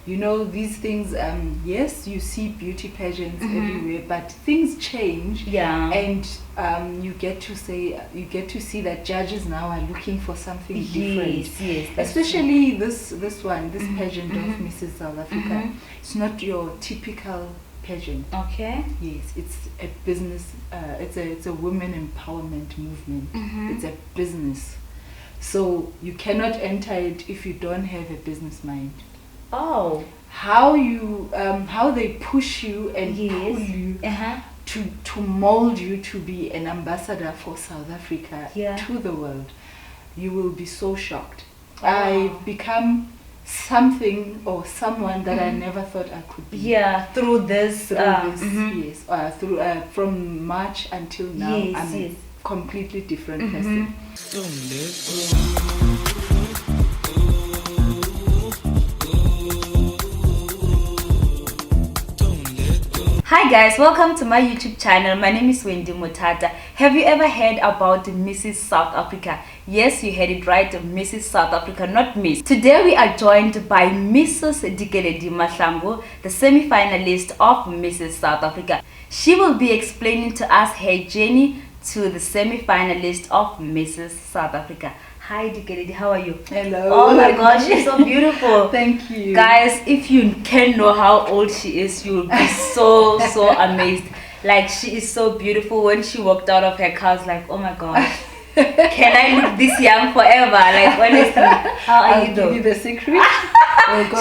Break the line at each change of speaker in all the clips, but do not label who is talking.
you know, these things, yes, you see beauty pageants everywhere, but things change.
Yeah.
And you get to see that judges now are looking for something different.
Yes,
especially this pageant of Mrs. South Africa. It's not your typical pageant.
Okay.
Yes, it's a business. It's a women empowerment movement. It's a business, so you cannot enter it if you don't have a business mind.
Oh.
How they push you and pull you to mold you to be an ambassador for South Africa to the world. You will be so shocked. I've become something or someone that I never thought I could be.
Yeah, through this.
Yes. From March until now, I'm a completely different person.
Hi guys, welcome to my YouTube channel. My name is Wendy Motata. Have you ever heard about Mrs. South Africa? Yes, you heard it right, Mrs. South Africa, not Miss. Today we are joined by Mrs. Dikeledi Mahlangu, the semi-finalist of Mrs. South Africa. She will be explaining to us her journey to the semi-finalist of Mrs. South Africa. Hi Dikeledi, how are you?
Hello.
Oh my gosh, she's so beautiful.
Thank you.
Guys, if you can know how old she is, you'll be so amazed. Like, she is so beautiful. When she walked out of her car, I was like, oh my gosh, can I look this young forever? Like, honestly, how are you though?
Give you the secret.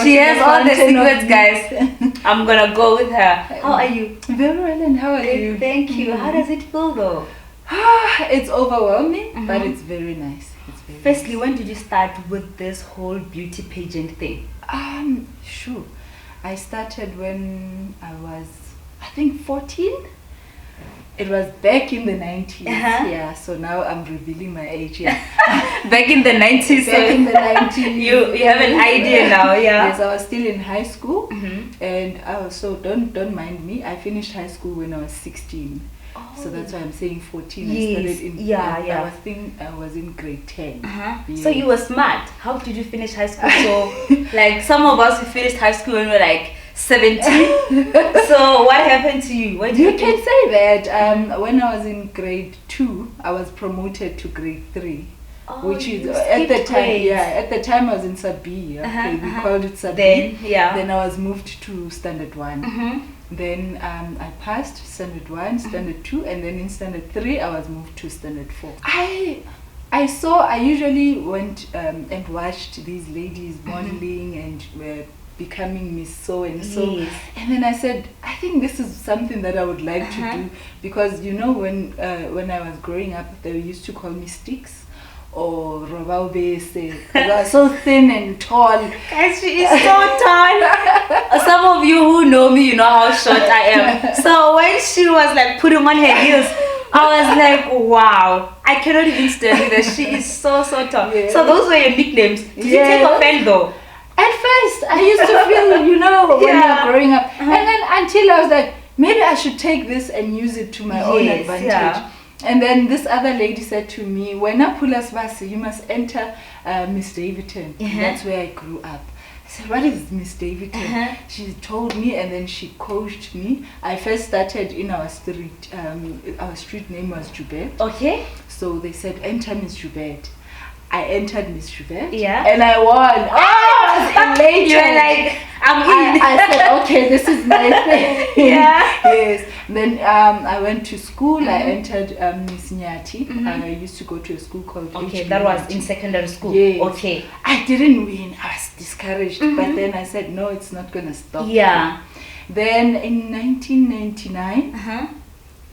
She has all the secrets, guys. I'm gonna go with her. How are you?
Very well, and how are you?
Thank you. How does it feel though?
It's overwhelming, but it's very nice.
Firstly, when did you start with this whole beauty pageant thing?
Sure. I started when I was, I think, 14. It was back in the 90s. Yeah, so now I'm revealing my age. Yeah.
Back in the 90s.
Back in the 90s.
You have an idea now, yeah.
Yes, I was still in high school, and so don't mind me. I finished high school when I was 16. So that's why I'm saying 14.
Yes.
I started in I was in grade 10.
Yes. So you were smart. How did you finish high school? So like some of us, we finished high school when we were like 17. So what happened to you?
You can say that. When I was in grade 2, I was promoted to grade 3. Which is at the time, grades. At the time I was in sub B. Okay, we called it sub B. Then I was moved to standard 1. Then I passed standard 1, standard 2, and then in standard 3 I was moved to standard 4. I usually went and watched these ladies modeling and becoming Miss so and so, and then I said, I think this is something that I would like to do, because you know, when I was growing up, they used to call me Sticks or Robaubese. I was so thin and tall.
Guys, she is so tall. Some of you who know me, you know how short I am. So when she was like putting on her heels, I was like, wow, I cannot even stand with her. She is so tall. So those were your nicknames. Did you take offense though?
At first, I used to feel, you know, when you're growing up. And then until I was like, maybe I should take this and use it to my own advantage. And then this other lady said to me, when I pull us basi, you must enter Miss Davidson. That's where I grew up. I said, what is Miss Davidson? She told me, and then she coached me. I first started in our street. Our street name was Jubet.
Okay.
So they said, enter Miss Jubet. I entered Miss Jubet.
Yeah.
And I won. I was elated.
You were like, I'm in.
I said, okay, this is my thing. Yes. Then I went to school. I entered Miss Nyati. I used to go to a school called
that was in secondary school.
Yes.
Okay.
I didn't win. I was discouraged. But then I said, no, it's not going to stop.
Yeah.
Then in 1999,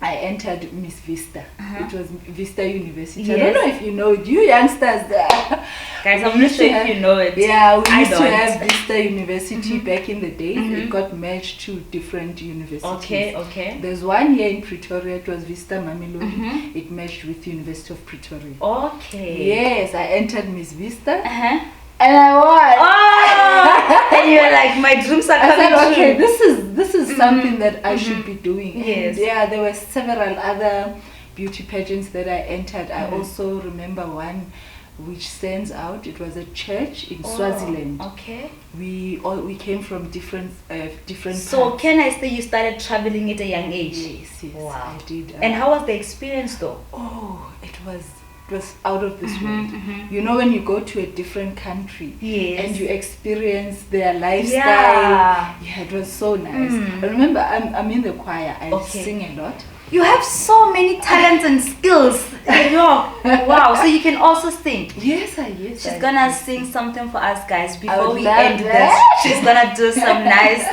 I entered Miss Vista. It was Vista University.
Yes.
I don't know if you know it. You youngsters there.
Guys, I'm not sure if you know it.
Yeah, we used to have Vista University back in the day. It got merged to different universities.
Okay.
There's one here in Pretoria. It was Vista Mamelodi. It merged with University of Pretoria.
Okay.
Yes, I entered Miss Vista. And I won.
Oh! And you're like, my dreams are coming true.
I said, okay, this is something that I should be doing.
Yes.
And there were several other beauty pageants that I entered. I also remember one which stands out. It was a church in Swaziland.
Okay.
We came from different
So
parts.
can I say you started traveling at a young age?
Yes,
Wow.
I did.
And how was the experience though?
Oh, it was out of this world. You know, when you go to a different country,
yes,
and you experience their lifestyle, yeah, it was so nice. I remember I'm in the choir. I sing a lot.
You have so many talents and skills. Wow. So you can also sing.
Yes.
She's gonna sing something for us guys before we end this. She's gonna do some nice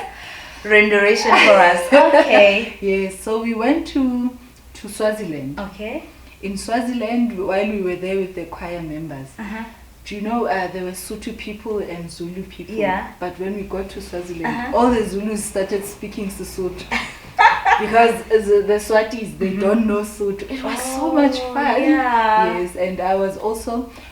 rendition for us. Okay.
Yes, so we went to Swaziland.
Okay.
In Swaziland, while we were there with the choir members, do you know there were Sotho people and Zulu people?
Yeah.
But when we got to Swaziland, all the Zulus started speaking Sesotho. Because the Swatis, they don't know Sotho. It was so much fun.
Yeah.
Yes, and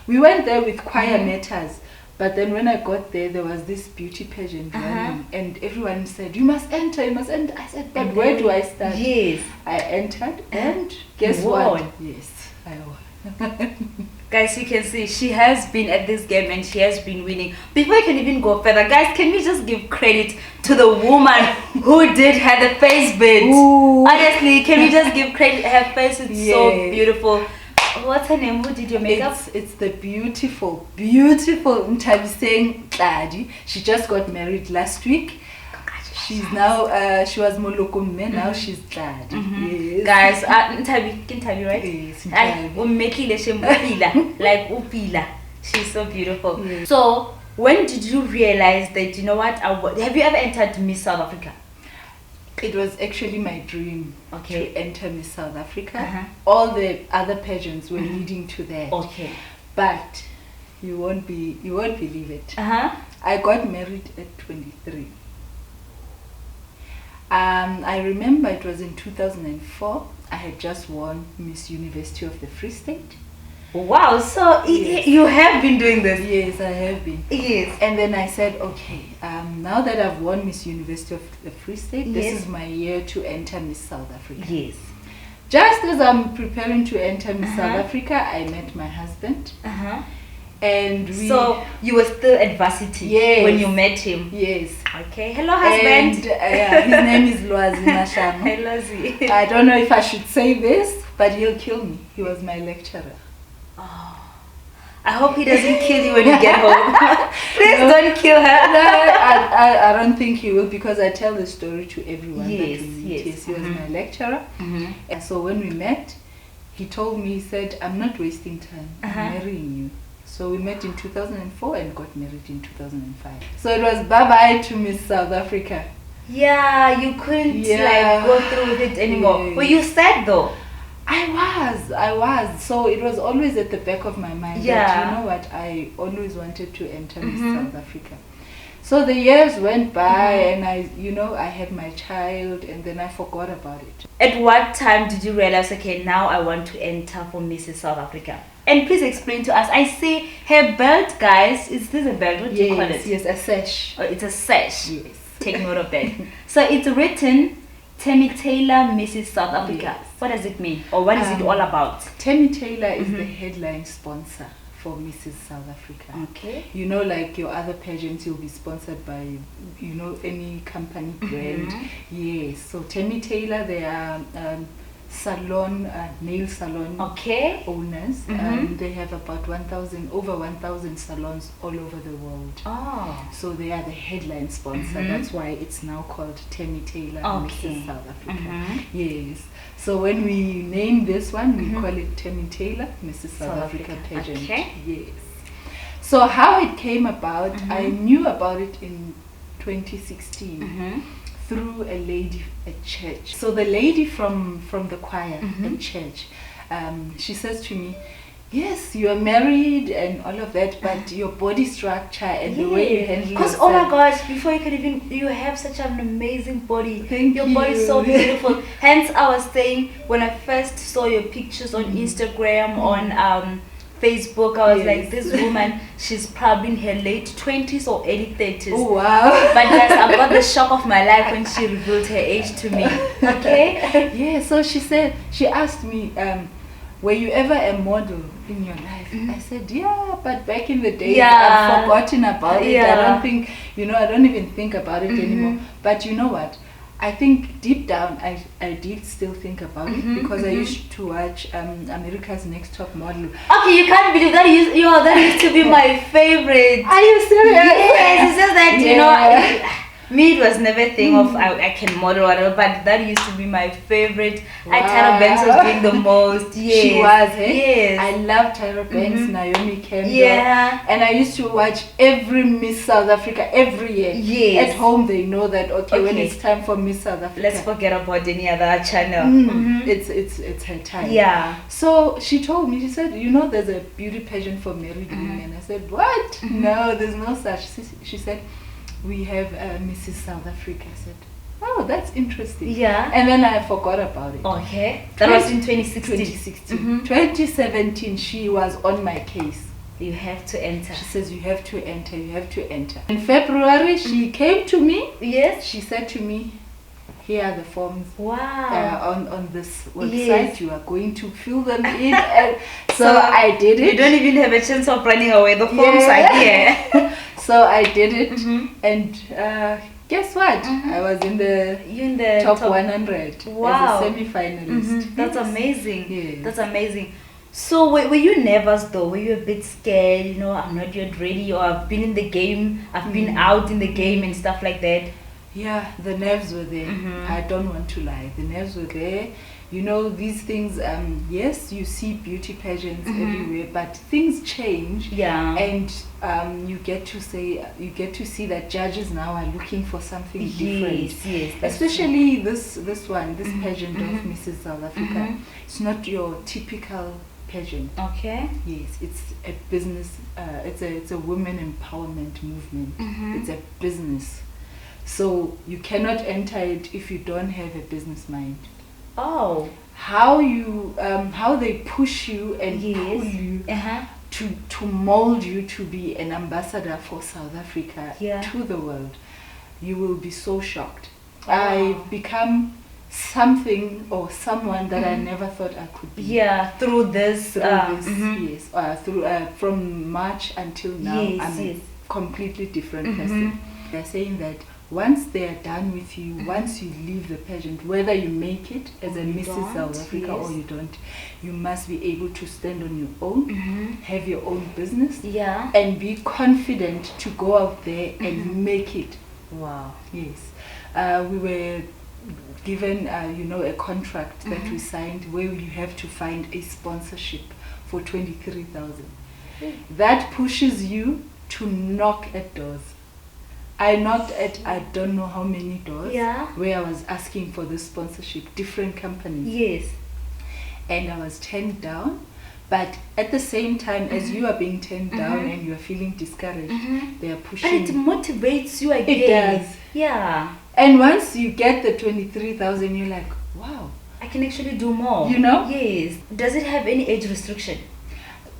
we went there with choir matters. But then when I got there, there was this beauty pageant running, and everyone said, you must enter. I said, but where do I start?
Yes.
I entered, and guess what? Yes, I won.
Guys, you can see she has been at this game and she has been winning. Before you can even go further, guys, can we just give credit to the woman who did her the face bit?
Ooh.
Honestly, can we just give credit? Her face is so beautiful. What's her name? Who did your makeup?
It's the beautiful Ntabiseng Tladi. She just got married last week. She's now she was Molokumme, now she's Tladi.
Yes. Guys, Ntabi, right?
Yes,
like Upila. She's so beautiful. Yes. So when did you realize that, you know what, have you ever entered Miss South Africa?
It was actually my dream to enter Miss South Africa. All the other pageants were leading to that.
Okay.
But you won't believe it. I got married at 23. I remember it was in 2004. I had just won Miss University of the Free State.
Wow, so you have been doing this?
Yes, I have been.
Yes.
And then I said, okay, now that I've won Miss University of the Free State, this is my year to enter Miss South Africa.
Yes.
Just as I'm preparing to enter Miss South Africa, I met my husband. And
so you were still at varsity when you met him?
Yes.
Okay. Hello, husband.
And his name is Mahlangu.
Hello, Z.
I don't know if I should say this, but he'll kill me. He was my lecturer.
Oh, I hope he doesn't kill you when you get home. Please don't kill her.
I don't think he will, because I tell the story to everyone.
Yes,
yes. He was my lecturer. And so when we met, he told me, he said, I'm not wasting time. I'm marrying you. So we met in 2004 and got married in 2005. So it was bye-bye to Miss South Africa.
Yeah, you couldn't like go through with it anymore. Were you sad though?
I was. So it was always at the back of my mind that, you know what, I always wanted to enter Miss South Africa. So the years went by and I had my child, and then I forgot about it.
At what time did you realize, okay, now I want to enter for Mrs. South Africa? And please explain to us. I see her belt, guys. Is this a belt? What do you call it?
Yes, a sash.
Oh, it's a sash.
Yes.
Take note of that. So it's written Tammy Taylor, Mrs. South Africa.
Yes.
What does it mean? Or what is it all about?
Tammy Taylor is the headline sponsor for Mrs. South Africa.
Okay.
You know, like your other pageants, you'll be sponsored by, any company brand. Yes. So Tammy Taylor, they are nail salon owners. They have about over 1,000 salons all over the world. So they are the headline sponsor. That's why it's now called Tammy Taylor Mrs. South Africa. Yes. So when we name this one, we call it Tammy Taylor Mrs. South Africa pageant. Yes. So how it came about, I knew about it in 2016. Through a lady at church. So the lady from the choir at church, she says to me, yes, you are married and all of that, but your body structure and the way you handle yourself.
Because oh my gosh, before you can even, you have such an amazing body.
Thank
your
you.
body is so beautiful. Hence I was saying, when I first saw your pictures on Instagram, on Facebook, I was like, this woman, she's probably in her late 20s or early 30s.
Oh wow.
But guys, I got the shock of my life when she revealed her age to me. Okay?
Yeah, so she asked me, were you ever a model in your life? I said, yeah, but back in the day,
Yeah.
I've forgotten about it.
Yeah.
I don't think, I don't even think about it anymore. But you know what? I think deep down, I did still think about it because I used to watch America's Next Top Model.
Okay, you can't believe that used to be my favorite.
Are you serious?
Yes, it's just that, me, it was never a thing of I can model or whatever, but that used to be my favorite.
Wow.
Tyra Banks was doing the most. Yes.
She was,
Yes.
I love Tyra Banks, Naomi Campbell.
Yeah.
And I used to watch every Miss South Africa every year.
Yes.
At home, they know that, okay, when it's time for Miss South Africa.
Let's forget about any other channel.
It's her time.
Yeah.
So she told me, she said, there's a beauty pageant for married women. I said, what? No, there's no such. She said, we have Mrs. South Africa. I said, oh, that's interesting.
Yeah.
And then I forgot about it.
Okay. That was in 2016.
2016. 2017, she was on my case.
You have to enter.
She says, you have to enter, you have to enter. In February, she came to me.
Yes.
She said to me, here are the forms.
Wow.
On this website.
Yes.
You are going to fill them in. And so I did it.
You don't even have a chance of running away. The forms are here.
So I did it, and guess what? I was in the top 100
wow.
as a semi-finalist.
That's amazing.
Yes.
That's amazing. So were you nervous though? Were you a bit scared? I'm not yet ready, or I've been in the game, I've been out in the game and stuff like that?
Yeah, the nerves were there. I don't want to lie. The nerves were there. These things, yes, you see beauty pageants everywhere, but things change.
Yeah.
And you get to see that judges now are looking for something different.
Yes,
especially this pageant of Mrs. South Africa. It's not your typical pageant.
Okay.
Yes, it's a business. It's a women empowerment movement. It's a business. So you cannot enter it if you don't have a business mind.
Oh,
how they push you and pull you to mold you to be an ambassador for South Africa to the world. You will be so shocked. I've become something or someone that I never thought I could be.
Yeah, through this.
Yes, from March until now, I'm a completely different person. They're saying that once they are done with you, once you leave the pageant, whether you make it as a Mrs. South Africa or you don't, you must be able to stand on your own, have your own business, and be confident to go out there and make it.
Wow.
Yes. We were given, a contract that we signed where you have to find a sponsorship for 23,000. That pushes you to knock at doors. I knocked at I don't know how many doors where I was asking for this sponsorship, different companies.
Yes.
And I was turned down. But at the same time, as you are being turned down and you are feeling discouraged, they are pushing.
And it motivates you again.
It does.
Yeah.
And once you get the 23,000, you're like, wow.
I can actually do more. Yes. Does it have any age restriction?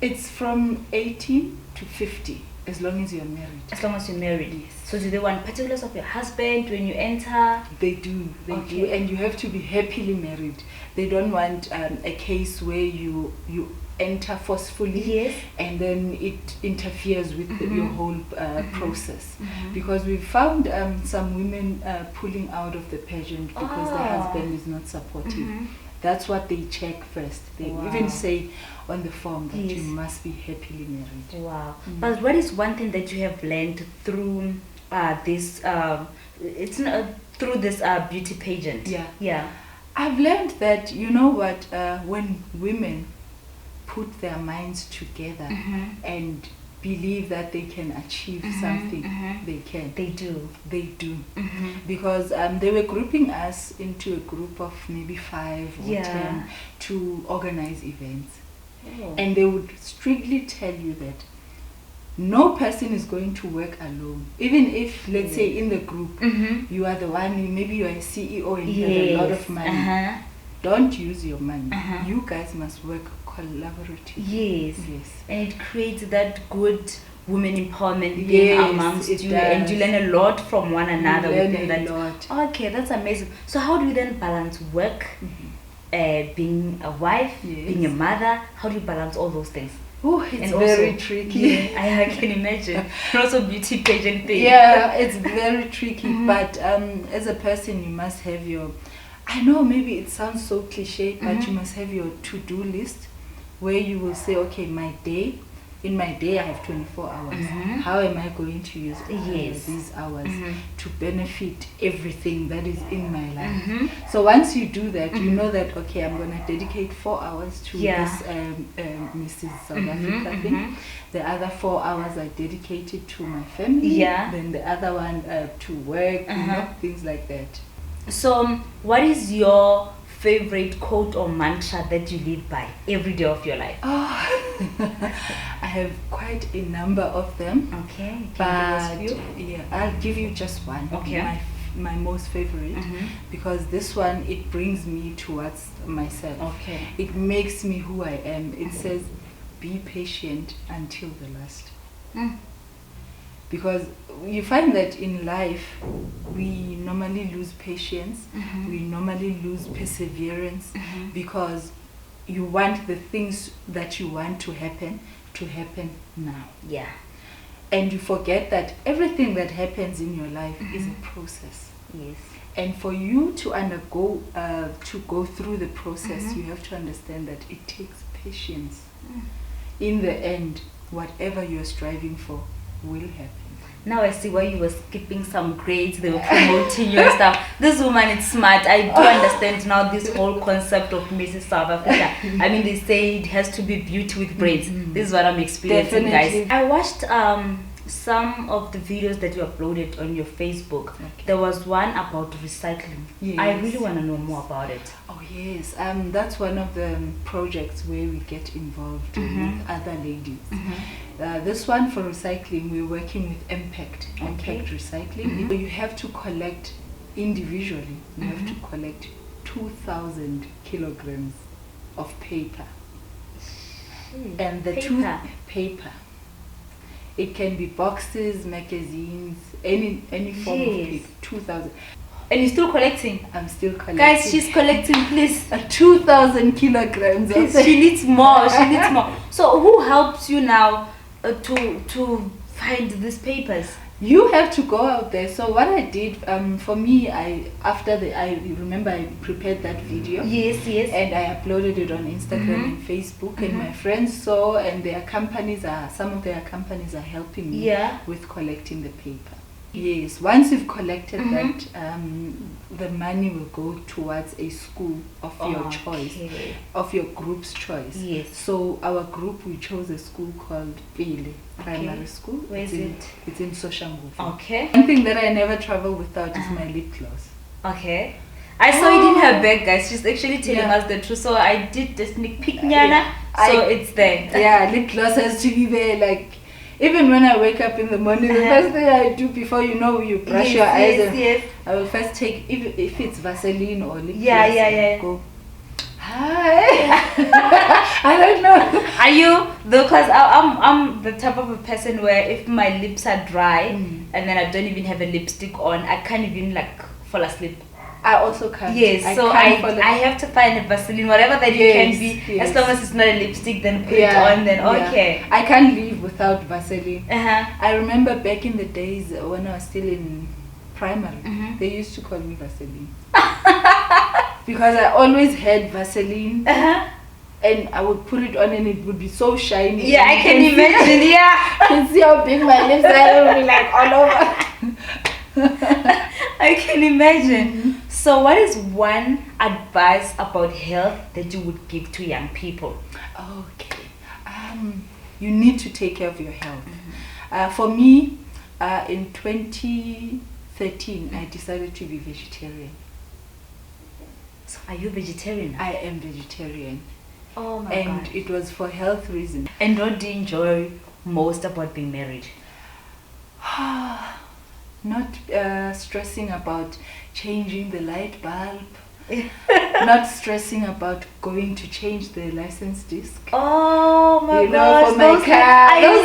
It's from 18 to 50. As long as you're married.
As long as you're married.
Yes.
So do they want particulars of your husband when you enter?
They do. They do. And you have to be happily married. They don't want a case where you enter forcefully and then it interferes with your whole process. Because we found some women pulling out of the pageant because the husband is not supportive. That's what they check first. They even say on the form that you must be happily married.
Wow. But what is one thing that you have learned through this through this beauty pageant? Yeah.
I've learned that, when women put their minds together and believe that they can achieve something, they can.
They do.
They do. Because they were grouping us into a group of maybe 5 or 10 to organize events. And they would strictly tell you that no person is going to work alone. Even if, let's say, in the group, you are the one, maybe you are a CEO and you have a lot of money. Don't use your money. You guys must work collaboratively.
Yes. And it creates that good women empowerment being amongst you, and you learn a lot from one another.
You learn a lot.
Okay, that's amazing. So how do you then balance work being a wife,
Yes.
being a mother? How do you balance all those things?
Oh, it's
And
very
also,
tricky.
Yeah, I can imagine. And also beauty pageant thing.
Yeah, it's very tricky. But as a person, you must have your, I know maybe it sounds so cliche, but you must have your to-do list where you will say, okay, in my day I have 24 hours. How am I going to use these hours to benefit everything that is in my life? So once you do that, you know that, okay, I'm going to dedicate 4 hours to this Mrs. South Africa thing. The other 4 hours I dedicated to my family. Then the other one to work, you know, things like that.
So what is your favorite quote or mantra that you live by every day of your life?
I have quite a number of them.
Okay.
But yeah, I'll give you just one.
Okay.
My most favorite, because this one, it brings me towards myself.
Okay.
It makes me who I am. It says, be patient until the last. Because you find that in life, we normally lose patience, we normally lose perseverance, because you want the things that you want to happen now.
Yeah.
And you forget that everything that happens in your life is a process.
Yes.
And for you to undergo, to go through the process, you have to understand that it takes patience. In the end, whatever you're striving for will happen.
Now I see why you were skipping some grades, they were promoting your stuff. This woman is smart. I do understand now this whole concept of Mrs. South Africa. I mean, they say it has to be beauty with braids. This is what I'm experiencing, guys. I watched some of the videos that you uploaded on your Facebook. There was one about recycling.
Yes.
I really want to know more about it.
Oh yes, that's one of the projects where we get involved with other ladies. This one for recycling, we're working with impact recycling. So you have to collect individually. You have to collect 2,000 kilograms of paper. And the paper. It can be boxes, magazines, any form of paper. 2,000.
And you're still collecting?
I'm still collecting.
Guys, she's collecting, please.
2,000 kilograms.
Please, she needs more. She needs more. So who helps you now to find these papers?
You have to go out there. So what I did, for me, I remember I prepared that video.
Yes.
And I uploaded it on Instagram and Facebook, and my friends saw, and some of their companies are helping me with collecting the paper. Yes, once you've collected that, the money will go towards a school of your choice, of your group's choice.
Yes.
So our group, we chose a school called Pele Primary School.
Where is it?
It's in Soshanguve.
Okay.
One thing that I never travel without is my lip gloss.
Okay. I saw it in her bag, guys. She's actually telling us the truth. So I did the sneak peek, Nyana. So it's there.
Yeah, lip gloss has to be there. Like, even when I wake up in the morning, the first thing I do before you brush your eyes, I will first take, if it's Vaseline or lip gloss, go, hi. I don't know. Are you?
Because I'm the type of a person where if my lips are dry and then I don't even have a lipstick on, I can't even like fall asleep.
I also can't.
Yes, I have to find a Vaseline, whatever that it can be. As long as it's not a lipstick, then put it on, then okay.
I can't live without Vaseline. I remember back in the days when I was still in primary, they used to call me Vaseline. Because I always had Vaseline. And I would put it on and it would be so shiny.
Yeah, I can imagine,
You can see how big my lips are. It would be like all over.
I can imagine. So what is one advice about health that you would give to young people?
Okay. You need to take care of your health. For me, in 2013, I decided to be vegetarian.
So are you vegetarian?
I am vegetarian.
Oh my God.
And it was for health reasons.
And what do you enjoy most about being married?
Not stressing about changing the light bulb. Not stressing about going to change the license disc.
Oh my God!
For my car. Those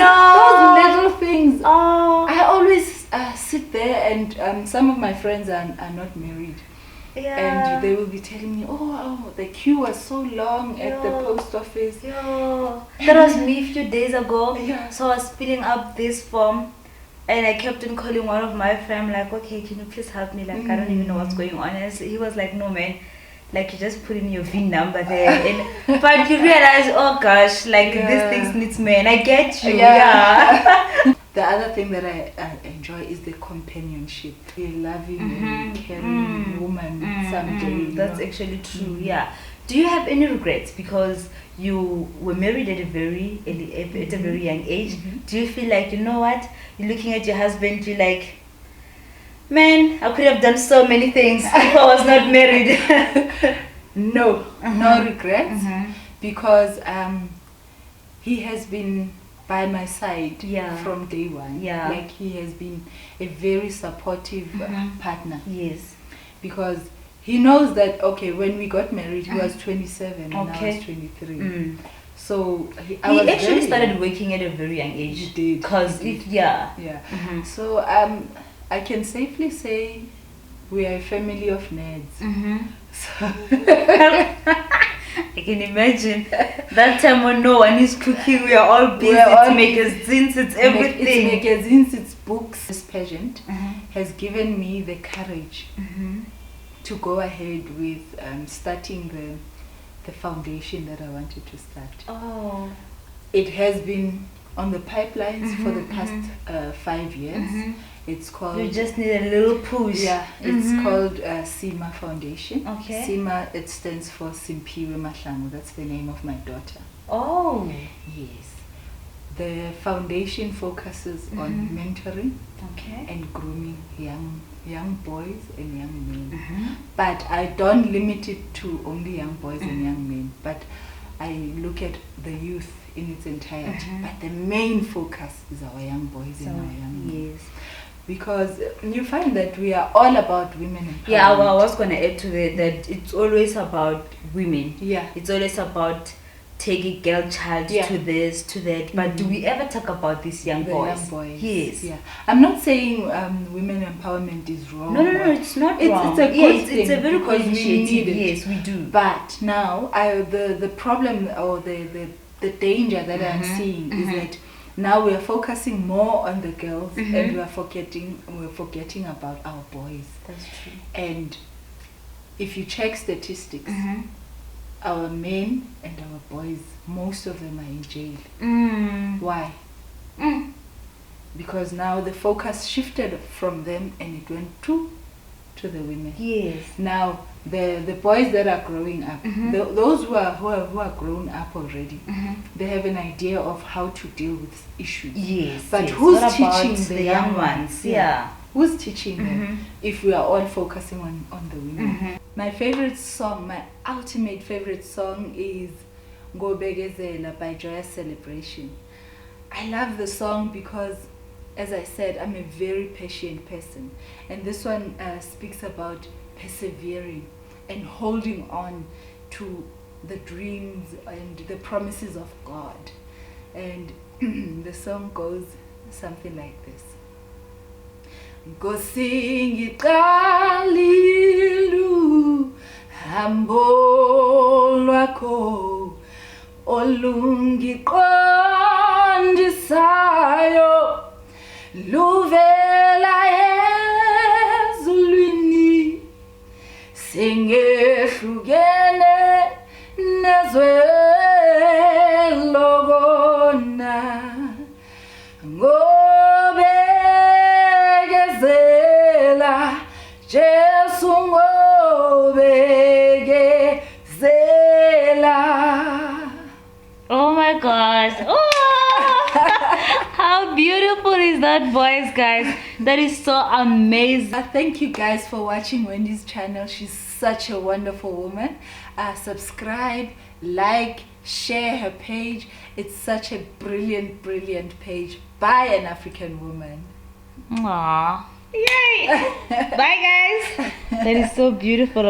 little things. I always sit there, and some of my friends are not married. And they will be telling me, oh, the queue was so long at the post office.
That was me a few days ago. So I was filling up this form, and I kept on calling one of my friends, like, okay, can you please help me? Like, I don't even know what's going on. And he was like, no, man, like, you just put in your VIN number there. But you realize, oh gosh, like, these things needs men. I get you.
The other thing that I enjoy is the companionship. A loving and caring woman someday.
That's actually true, Do you have any regrets because you were married at a very young age? Do you feel like, you know what, you're looking at your husband, you're like, man, I could have done so many things if I was not married?
No regrets, because he has been by my side from day one. Like, he has been a very supportive partner.
Yes.
Because he knows that, okay, when we got married, he was 27 and I was 23. So he
actually started working at a very young age.
He did.
Because
So I can safely say we are a family of nerds. So
I can imagine that time when no one is cooking, we are all busy. It's magazines, it's everything.
It's magazines, it's books. This pageant has given me the courage to go ahead with starting the foundation that I wanted to start. It has been on the pipelines for the past 5 years. It's called...
You just need a little push.
It's called SA Foundation.
Okay.
SA, it stands for Dikeledi Mahlangu. That's the name of my daughter.
Oh.
Yes. The foundation focuses on mentoring and grooming young boys and young men. But I don't limit it to only young boys and young men. But I look at the youth in its entirety. But the main focus is our young boys and our young men.
Yes.
Because you find that we are all about women empowerment.
Yeah, well, I was going to add to that it's always about women. It's always about taking girl child to this, to that. But do we ever talk about these young boys?
Young boys.
Yes.
I'm not saying women empowerment is wrong.
No, it's not wrong.
It's a good thing.
It's a very good initiative.
Yes,
we do.
But now, the problem or the danger that I'm seeing is that now we are focusing more on the girls and we're forgetting about our boys.
That's true.
And if you check statistics, our men and our boys, most of them are in jail. Why? Because now the focus shifted from them and it went to the women.
Yes.
Now the boys that are growing up, those who are grown up already, they have an idea of how to deal with issues.
Yes.
But who's teaching the young ones? Who's teaching them if we are all focusing on the women? My favorite song, my ultimate favorite song is Ngobegezela by Joyous Celebration. I love the song because, as I said, I'm a very patient person, and this one speaks about persevering and holding on to the dreams and the promises of God. And the song goes something like this. Nkosi ngicalilu hambo lwakho olungiqondisayo luvela ezulwini singehlukene nezwe lobona ngobegezela Jesu ngobegezela.
Oh my gosh. Oh, how beautiful is that voice, guys? That is so amazing.
Thank you guys for watching Wendy's channel. She's such a wonderful woman. Subscribe, like, share her page. It's such a brilliant page by an African woman.
Aww. Yay. Bye guys. That is so beautiful.